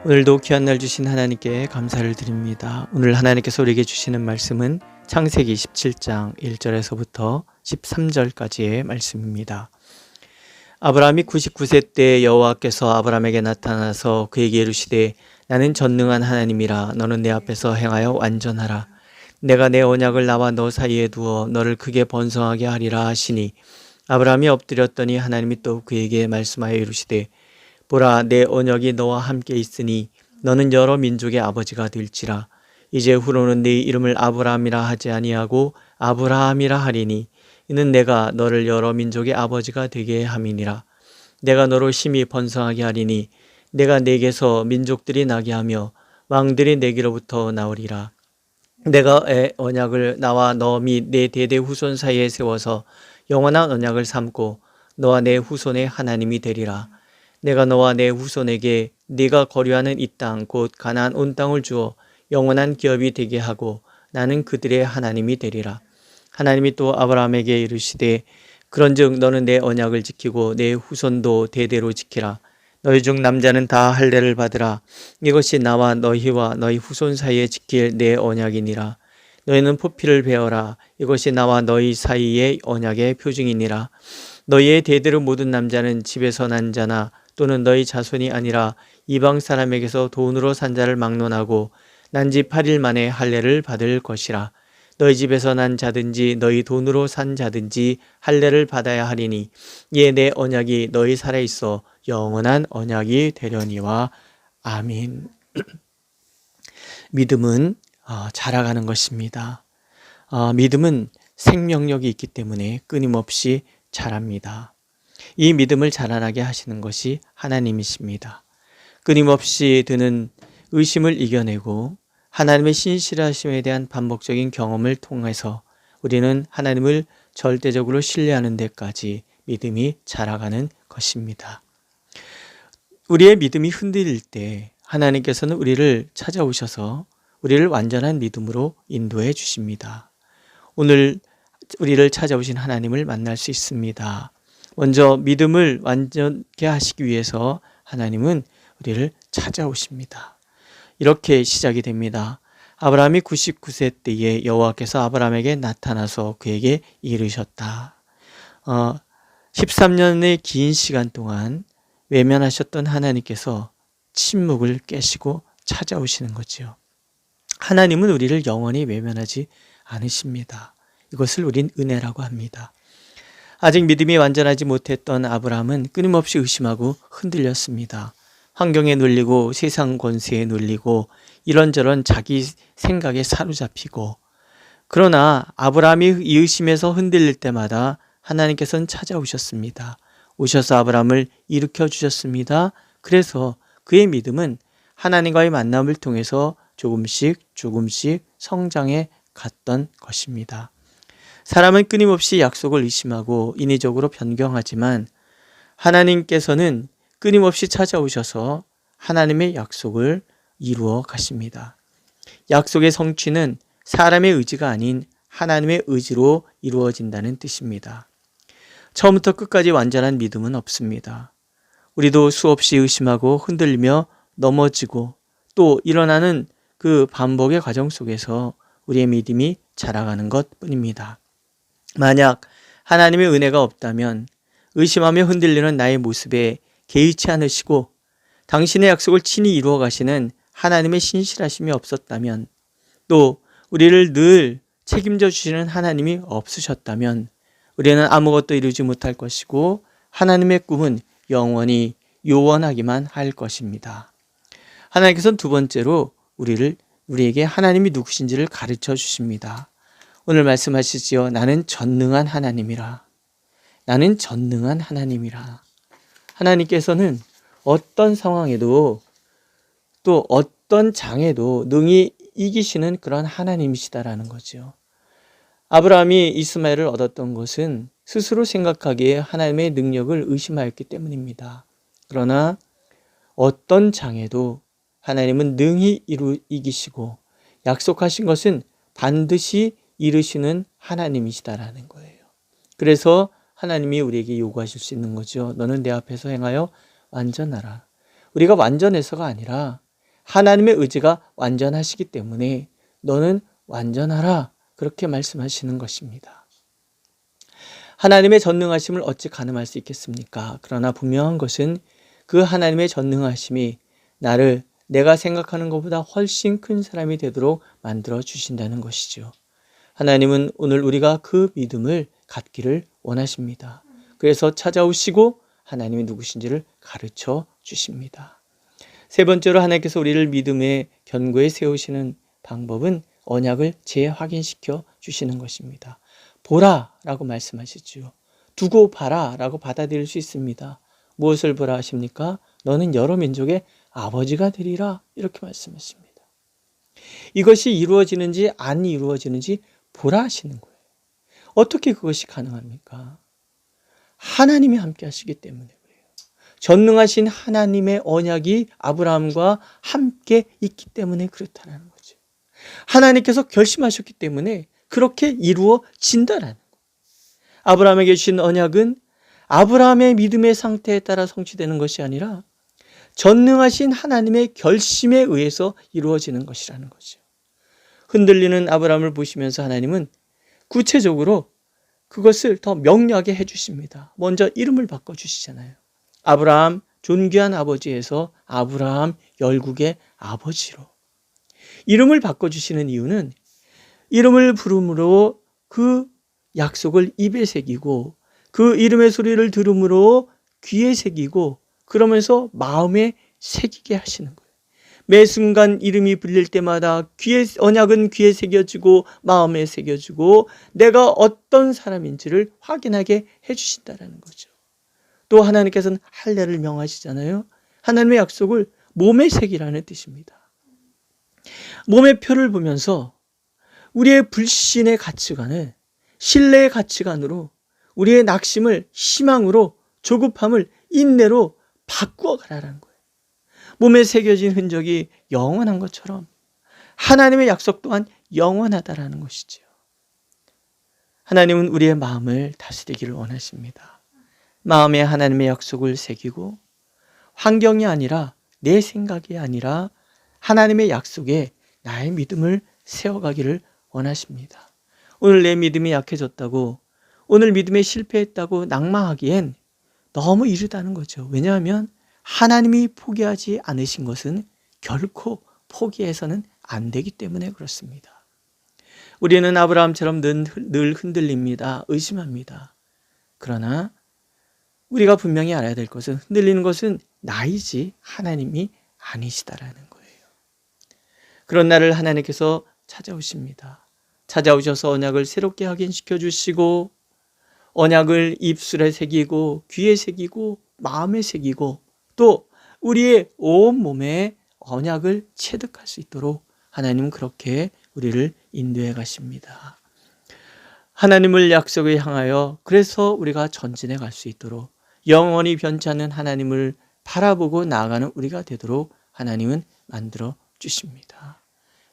오늘도 귀한 날 주신 하나님께 감사를 드립니다. 오늘 하나님께서 우리에게 주시는 말씀은 창세기 17장 1절에서부터 13절까지의 말씀입니다. 아브라함이 99세 때 여호와께서 아브라함에게 나타나서 그에게 이르시되 나는 전능한 하나님이라. 너는 내 앞에서 행하여 완전하라. 내가 내 언약을 나와 너 사이에 두어 너를 크게 번성하게 하리라 하시니, 아브라함이 엎드렸더니 하나님이 또 그에게 말씀하여 이르시되 보라, 내 언약이 너와 함께 있으니 너는 여러 민족의 아버지가 될지라. 이제 후로는 네 이름을 아브라함이라 하지 아니하고 아브라함이라 하리니 이는 내가 너를 여러 민족의 아버지가 되게 함이니라. 내가 너로 심히 번성하게 하리니 내가 네게서 민족들이 나게 하며 왕들이 네게로부터 나오리라. 내가 언약을 나와 너 및 내 대대 후손 사이에 세워서 영원한 언약을 삼고 너와 내 후손의 하나님이 되리라. 내가 너와 내 후손에게 네가 거류하는 이 땅 곧 가나안 온 땅을 주어 영원한 기업이 되게 하고 나는 그들의 하나님이 되리라. 하나님이 또 아브라함에게 이르시되 그런즉 너는 내 언약을 지키고 내 후손도 대대로 지키라. 너희 중 남자는 다 할례를 받으라. 이것이 나와 너희와 너희 후손 사이에 지킬 내 언약이니라. 너희는 포피를 베어라. 이것이 나와 너희 사이의 언약의 표징이니라. 너희의 대대로 모든 남자는 집에서 난 자나 또는 너희 자손이 아니라 이방 사람에게서 돈으로 산 자를 막론하고 난 지 8일 만에 할례를 받을 것이라. 너희 집에서 난 자든지 너희 돈으로 산 자든지 할례를 받아야 하리니 이에 내 언약이 너희 살아있어 영원한 언약이 되려니와. 아멘. 믿음은 자라가는 것입니다. 믿음은 생명력이 있기 때문에 끊임없이 자랍니다. 이 믿음을 자라나게 하시는 것이 하나님이십니다. 끊임없이 드는 의심을 이겨내고 하나님의 신실하심에 대한 반복적인 경험을 통해서 우리는 하나님을 절대적으로 신뢰하는 데까지 믿음이 자라가는 것입니다. 우리의 믿음이 흔들릴 때 하나님께서는 우리를 찾아오셔서 우리를 완전한 믿음으로 인도해 주십니다. 오늘 우리를 찾아오신 하나님을 만날 수 있습니다. 먼저 믿음을 완전케 하시기 위해서 하나님은 우리를 찾아오십니다. 이렇게 시작이 됩니다. 아브라함이 99세 때에 여호와께서 아브라함에게 나타나서 그에게 이르셨다. 13년의 긴 시간 동안 외면하셨던 하나님께서 침묵을 깨시고 찾아오시는 거죠. 하나님은 우리를 영원히 외면하지 않으십니다. 이것을 우린 은혜라고 합니다. 아직 믿음이 완전하지 못했던 아브라함은 끊임없이 의심하고 흔들렸습니다. 환경에 눌리고 세상 권세에 눌리고 이런저런 자기 생각에 사로잡히고, 그러나 아브라함이 이 의심에서 흔들릴 때마다 하나님께서는 찾아오셨습니다. 오셔서 아브라함을 일으켜 주셨습니다. 그래서 그의 믿음은 하나님과의 만남을 통해서 조금씩 성장해 갔던 것입니다. 사람은 끊임없이 약속을 의심하고 인위적으로 변경하지만 하나님께서는 끊임없이 찾아오셔서 하나님의 약속을 이루어 가십니다. 약속의 성취는 사람의 의지가 아닌 하나님의 의지로 이루어진다는 뜻입니다. 처음부터 끝까지 완전한 믿음은 없습니다. 우리도 수없이 의심하고 흔들리며 넘어지고 또 일어나는 그 반복의 과정 속에서 우리의 믿음이 자라가는 것뿐입니다. 만약 하나님의 은혜가 없다면 의심하며 흔들리는 나의 모습에 개의치 않으시고 당신의 약속을 친히 이루어 가시는 하나님의 신실하심이 없었다면, 또 우리를 늘 책임져 주시는 하나님이 없으셨다면 우리는 아무것도 이루지 못할 것이고 하나님의 꿈은 영원히 요원하기만 할 것입니다. 하나님께서는 두 번째로 우리에게 하나님이 누구신지를 가르쳐 주십니다. 오늘 말씀하시지요. 나는 전능한 하나님이라. 나는 전능한 하나님이라. 하나님께서는 어떤 상황에도 또 어떤 장애도 능히 이기시는 그런 하나님이시다라는 거죠. 아브라함이 이스마엘을 얻었던 것은 스스로 생각하기에 하나님의 능력을 의심하였기 때문입니다. 그러나 어떤 장애도 하나님은 능히 이기시고 약속하신 것은 반드시 이루시는 하나님이시다라는 거예요. 그래서 하나님이 우리에게 요구하실 수 있는 거죠. 너는 내 앞에서 행하여 완전하라. 우리가 완전해서가 아니라 하나님의 의지가 완전하시기 때문에 너는 완전하라, 그렇게 말씀하시는 것입니다. 하나님의 전능하심을 어찌 가늠할 수 있겠습니까? 그러나 분명한 것은 그 하나님의 전능하심이 나를 내가 생각하는 것보다 훨씬 큰 사람이 되도록 만들어 주신다는 것이죠. 하나님은 오늘 우리가 그 믿음을 갖기를 원하십니다. 그래서 찾아오시고 하나님이 누구신지를 가르쳐 주십니다. 세 번째로 하나님께서 우리를 믿음의 견고에 세우시는 방법은 언약을 재확인시켜 주시는 것입니다. 보라 라고 말씀하시죠. 두고 봐라 라고 받아들일 수 있습니다. 무엇을 보라 하십니까? 너는 여러 민족의 아버지가 되리라, 이렇게 말씀하십니다. 이것이 이루어지는지 안 이루어지는지 보라 하시는 거예요. 어떻게 그것이 가능합니까? 하나님이 함께 하시기 때문에 그래요. 전능하신 하나님의 언약이 아브라함과 함께 있기 때문에 그렇다는 거죠. 하나님께서 결심하셨기 때문에 그렇게 이루어진다라는 거예요. 아브라함에게 주신 언약은 아브라함의 믿음의 상태에 따라 성취되는 것이 아니라 전능하신 하나님의 결심에 의해서 이루어지는 것이라는 거죠. 흔들리는 아브라함을 보시면서 하나님은 구체적으로 그것을 더 명료하게 해주십니다. 먼저 이름을 바꿔주시잖아요. 아브라함, 존귀한 아버지에서 아브라함, 열국의 아버지로. 이름을 바꿔주시는 이유는 이름을 부름으로 그 약속을 입에 새기고 그 이름의 소리를 들음으로 귀에 새기고 그러면서 마음에 새기게 하시는 거예요. 매 순간 이름이 불릴 때마다 언약은 귀에 새겨지고 마음에 새겨지고 내가 어떤 사람인지를 확인하게 해주신다는 거죠. 또 하나님께서는 할례를 명하시잖아요. 하나님의 약속을 몸에 새기라는 뜻입니다. 몸의 표를 보면서 우리의 불신의 가치관을 신뢰의 가치관으로 우리의 낙심을 희망으로 조급함을 인내로 바꾸어 가라는 거예요. 몸에 새겨진 흔적이 영원한 것처럼 하나님의 약속 또한 영원하다라는 것이죠. 하나님은 우리의 마음을 다스리기를 원하십니다. 마음에 하나님의 약속을 새기고 환경이 아니라 내 생각이 아니라 하나님의 약속에 나의 믿음을 세워가기를 원하십니다. 오늘 내 믿음이 약해졌다고, 오늘 믿음에 실패했다고 낙망하기엔 너무 이르다는 거죠. 왜냐하면 하나님이 포기하지 않으신 것은 결코 포기해서는 안 되기 때문에 그렇습니다. 우리는 아브라함처럼 늘 흔들립니다. 의심합니다. 그러나 우리가 분명히 알아야 될 것은 흔들리는 것은 나이지 하나님이 아니시다라는 거예요. 그런 날을 하나님께서 찾아오십니다. 찾아오셔서 언약을 새롭게 확인시켜 주시고 언약을 입술에 새기고 귀에 새기고 마음에 새기고 또 우리의 온 몸에 언약을 체득할 수 있도록 하나님은 그렇게 우리를 인도해 가십니다. 하나님을 약속에 향하여 그래서 우리가 전진해 갈 수 있도록 영원히 변치 않는 하나님을 바라보고 나아가는 우리가 되도록 하나님은 만들어 주십니다.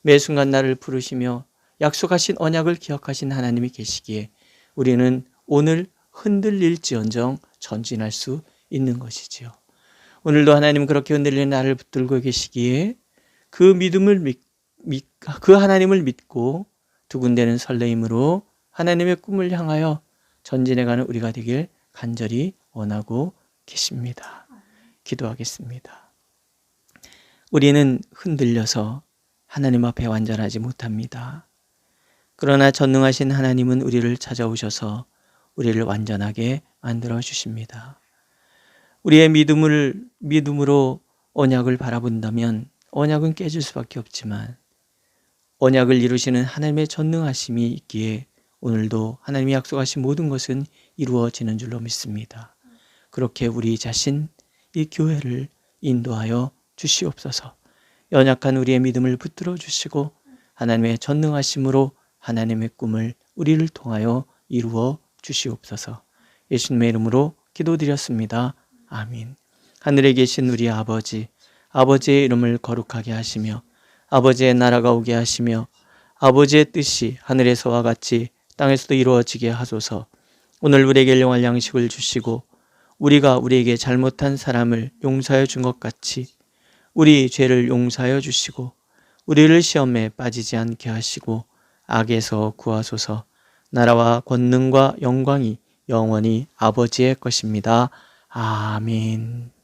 매 순간 나를 부르시며 약속하신 언약을 기억하신 하나님이 계시기에 우리는 오늘 흔들릴지언정 전진할 수 있는 것이지요. 오늘도 하나님은 그렇게 흔들리는 나를 붙들고 계시기에 그 그 하나님을 믿고 두근대는 설레임으로 하나님의 꿈을 향하여 전진해가는 우리가 되길 간절히 원하고 계십니다. 기도하겠습니다. 우리는 흔들려서 하나님 앞에 완전하지 못합니다. 그러나 전능하신 하나님은 우리를 찾아오셔서 우리를 완전하게 만들어 주십니다. 우리의 믿음으로 언약을 바라본다면 언약은 깨질 수밖에 없지만 언약을 이루시는 하나님의 전능하심이 있기에 오늘도 하나님이 약속하신 모든 것은 이루어지는 줄로 믿습니다. 그렇게 우리 자신, 이 교회를 인도하여 주시옵소서. 연약한 우리의 믿음을 붙들어 주시고 하나님의 전능하심으로 하나님의 꿈을 우리를 통하여 이루어 주시옵소서. 예수님의 이름으로 기도드렸습니다. 아멘. 하늘에 계신 우리 아버지, 아버지의 이름을 거룩하게 하시며 아버지의 나라가 오게 하시며 아버지의 뜻이 하늘에서와 같이 땅에서도 이루어지게 하소서. 오늘 우리에게 일용할 양식을 주시고 우리가 우리에게 잘못한 사람을 용서하여 준 것 같이 우리 죄를 용서하여 주시고 우리를 시험에 빠지지 않게 하시고 악에서 구하소서. 나라와 권능과 영광이 영원히 아버지의 것입니다. 아멘.